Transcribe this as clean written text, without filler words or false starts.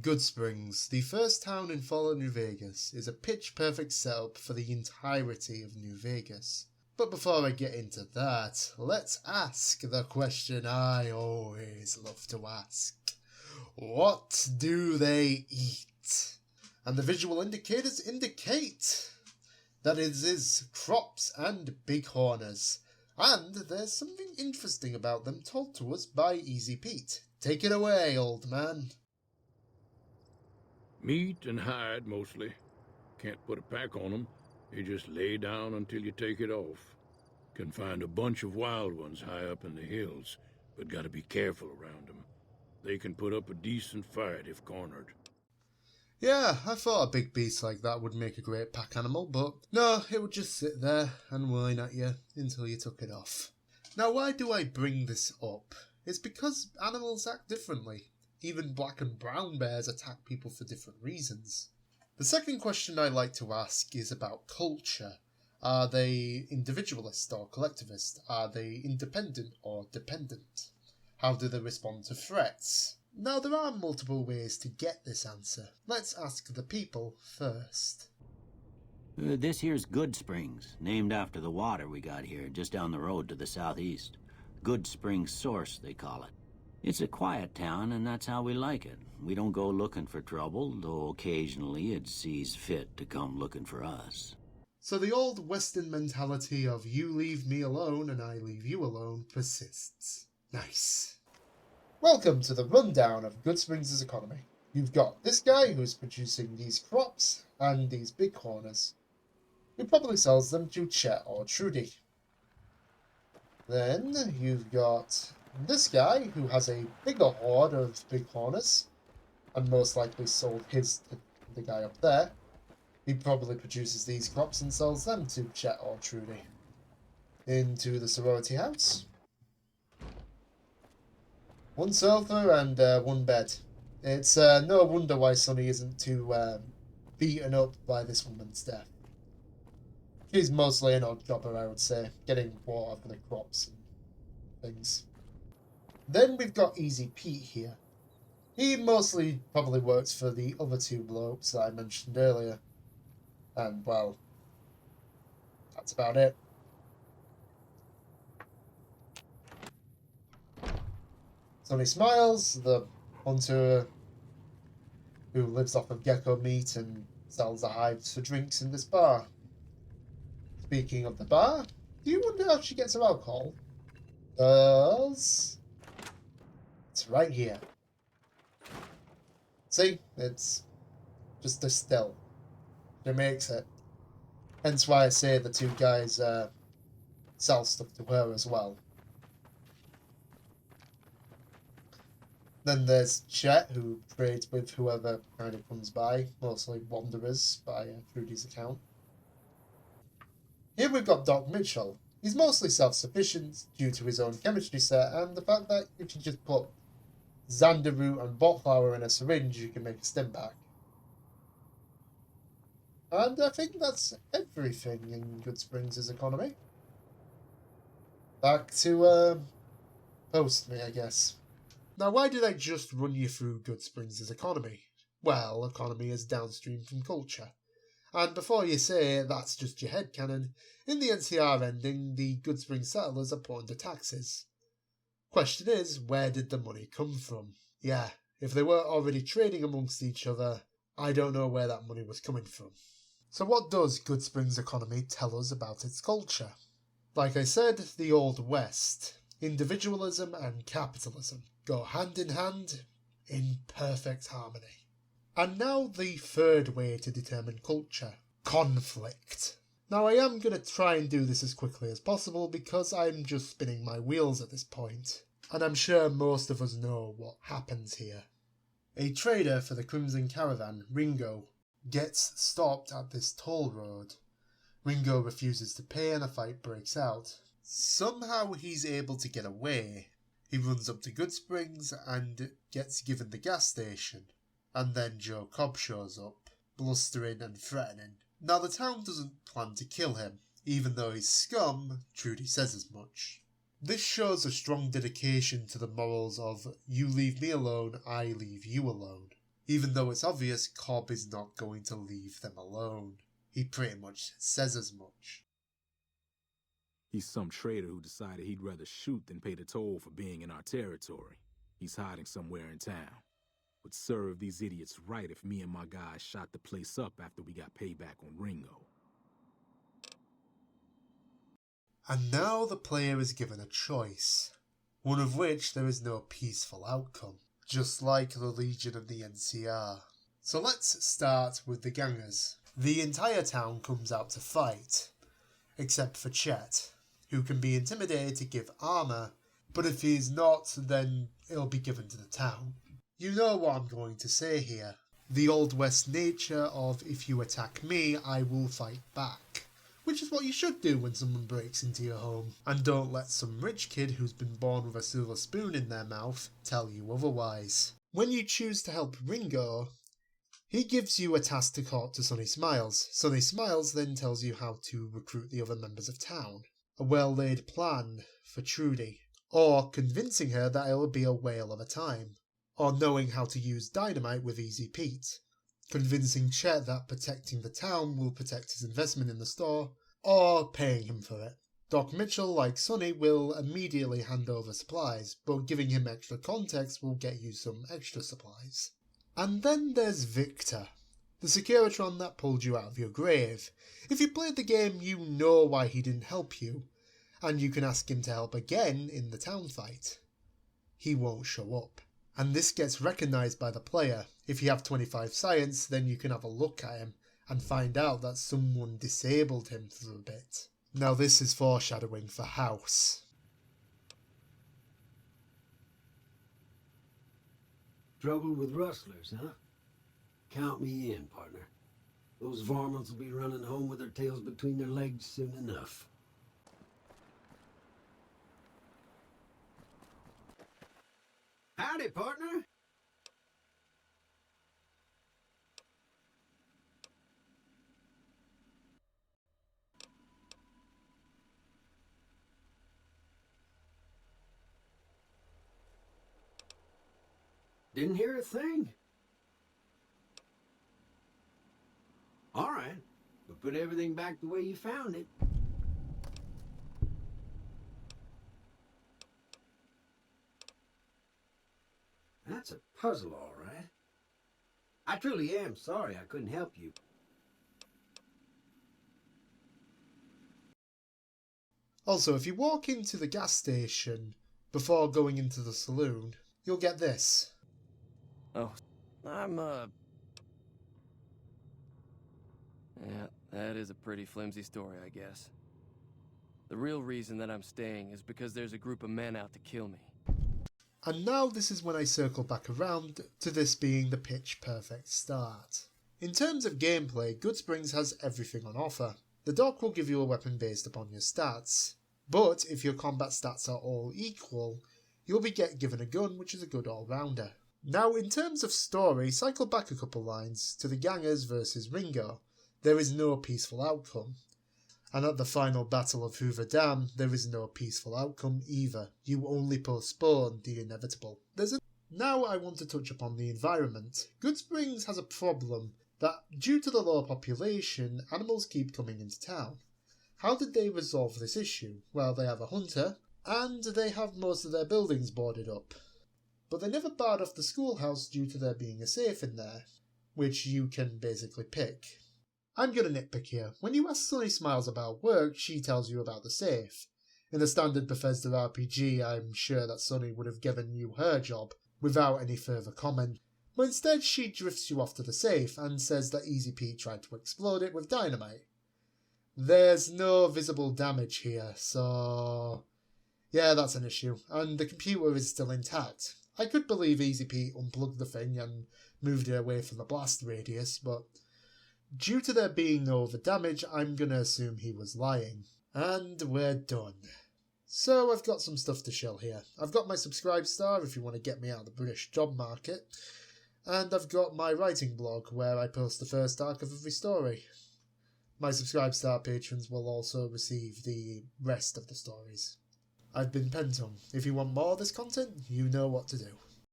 Goodsprings, the first town in Fallout New Vegas, is a pitch-perfect setup for the entirety of New Vegas. But before I get into that, let's ask the question I always love to ask. What do they eat? And the visual indicators indicate that it is crops and bighorners. And there's something interesting about them told to us by Easy Pete. Take it away, old man. Meat and hide, mostly. Can't put a pack on them. You just lay down until you take it off. Can find a bunch of wild ones high up in the hills, but gotta be careful around them. They can put up a decent fight if cornered. Yeah, I thought a big beast like that would make a great pack animal, but no, it would just sit there and whine at you until you took it off. Now, why do I bring this up? It's because animals act differently. Even black and brown bears attack people for different reasons. The second question I like to ask is about culture. Are they individualist or collectivist? Are they independent or dependent? How do they respond to threats? Now, there are multiple ways to get this answer. Let's ask the people first. This here's Goodsprings, named after the water we got here just down the road to the southeast. Goodsprings Source, they call it. It's a quiet town, and that's how we like it. We don't go looking for trouble, though occasionally it sees fit to come looking for us. So the old Western mentality of you leave me alone and I leave you alone persists. Nice. Welcome to the rundown of Goodsprings' economy. You've got this guy who's producing these crops and these bighorners. He probably sells them to Chet or Trudy. Then you've got this guy who has a bigger horde of bighorners and most likely sold his to the guy up there. He probably produces these crops and sells them to Chet or Trudy. Into the sorority house. One sofa and one bed. It's no wonder why Sonny isn't too beaten up by this woman's death. She's mostly an odd jobber, I would say, getting water for the crops and things. Then we've got Easy Pete here. He mostly probably works for the other two blokes that I mentioned earlier. And, well, that's about it. Sonny Smiles, the hunter who lives off of gecko meat and sells the hives for drinks in this bar. Speaking of the bar, do you wonder how she gets her alcohol? It's right here. See? It's just a still. She makes it. Hence why I say the two guys sell stuff to her as well. Then there's Chet, who trades with whoever kind of comes by, mostly wanderers by Trudy's account. Here we've got Doc Mitchell. He's mostly self-sufficient due to his own chemistry set and the fact that if you just put xander root and bot flower in a syringe, you can make a stim pack. And I think that's everything in Goodsprings' economy. Back to post me, I guess. Now, why did I just run you through Goodsprings' economy? Well, economy is downstream from culture. And before you say that's just your headcanon, in the NCR ending, the Goodsprings settlers are put under taxes. Question is, where did the money come from? Yeah, if they weren't already trading amongst each other, I don't know where that money was coming from. So what does Goodsprings' economy tell us about its culture? Like I said, the Old West. Individualism and capitalism go hand in hand in perfect harmony. And now the third way to determine culture. Conflict. Now I am going to try and do this as quickly as possible because I'm just spinning my wheels at this point, and I'm sure most of us know what happens here. A trader for the Crimson Caravan, Ringo, gets stopped at this toll road. Ringo refuses to pay and a fight breaks out. Somehow he's able to get away. He runs up to Goodsprings and gets given the gas station. And then Joe Cobb shows up, blustering and threatening. Now the town doesn't plan to kill him, even though he's scum, Trudy says as much. This shows a strong dedication to the morals of you leave me alone, I leave you alone. even though it's obvious Cobb is not going to leave them alone. He pretty much says as much. He's some traitor who decided he'd rather shoot than pay the toll for being in our territory. He's hiding somewhere in town. Would serve these idiots right if me and my guys shot the place up after we got payback on Ringo. And now the player is given a choice, one of which there is no peaceful outcome, just like the Legion of the NCR. So let's start with the gangers. The entire town comes out to fight, except for Chet, who can be intimidated to give armour, but if he is not, then it'll be given to the town. You know what I'm going to say here. The Old West nature of if you attack me, I will fight back. Which is what you should do when someone breaks into your home. And don't let some rich kid who's been born with a silver spoon in their mouth tell you otherwise. When you choose to help Ringo, he gives you a task to court to Sonny Smiles. Sonny Smiles then tells you how to recruit the other members of town. A well-laid plan for Trudy. Or convincing her that it'll be a whale of a time. Or knowing how to use dynamite with Easy Pete. Convincing Chet that protecting the town will protect his investment in the store, or paying him for it. Doc Mitchell, like Sonny, will immediately hand over supplies, but giving him extra context will get you some extra supplies. And then there's Victor, the Securitron that pulled you out of your grave. If you played the game, you know why he didn't help you, and you can ask him to help again in the town fight. He won't show up. And this gets recognised by the player. If you have 25 science, then you can have a look at him and find out that someone disabled him for a bit. Now this is foreshadowing for House. Trouble with rustlers, huh? Count me in, partner. Those varmints will be running home with their tails between their legs soon enough. Howdy, partner. Didn't hear a thing. All right, but put everything back the way you found it. That's a puzzle, all right. I truly am sorry I couldn't help you. Also, if you walk into the gas station before going into the saloon, you'll get this. Oh, Yeah, that is a pretty flimsy story, I guess. The real reason that I'm staying is because there's a group of men out to kill me. And now this is when I circle back around to this being the pitch perfect start. In terms of gameplay, Goodsprings has everything on offer. The doc will give you a weapon based upon your stats, but if your combat stats are all equal, you'll be given a gun, which is a good all-rounder. Now, in terms of story, cycle back a couple lines to the gangers versus Ringo. There is no peaceful outcome. And at the final battle of Hoover Dam, there is no peaceful outcome either. You only postpone the inevitable. Now I want to touch upon the environment. Goodsprings has a problem that, due to the low population, animals keep coming into town. How did they resolve this issue? Well, they have a hunter, and they have most of their buildings boarded up. But they never barred off the schoolhouse due to there being a safe in there, which you can basically pick. I'm going to nitpick here. When you ask Sonny Smiles about work, she tells you about the safe. In a standard Bethesda RPG, I'm sure that Sonny would have given you her job, without any further comment. But instead, she drifts you off to the safe and says that Easy Pete tried to explode it with dynamite. There's no visible damage here, so yeah, that's an issue. And the computer is still intact. I could believe Easy Pete unplugged the thing and moved it away from the blast radius, but due to there being no other damage, I'm gonna assume he was lying. And we're done. So I've got some stuff to shill here. I've got my subscribe star if you want to get me out of the British job market. And I've got my writing blog where I post the first arc of every story. My subscribe star patrons will also receive the rest of the stories. I've been Pentum. If you want more of this content, you know what to do.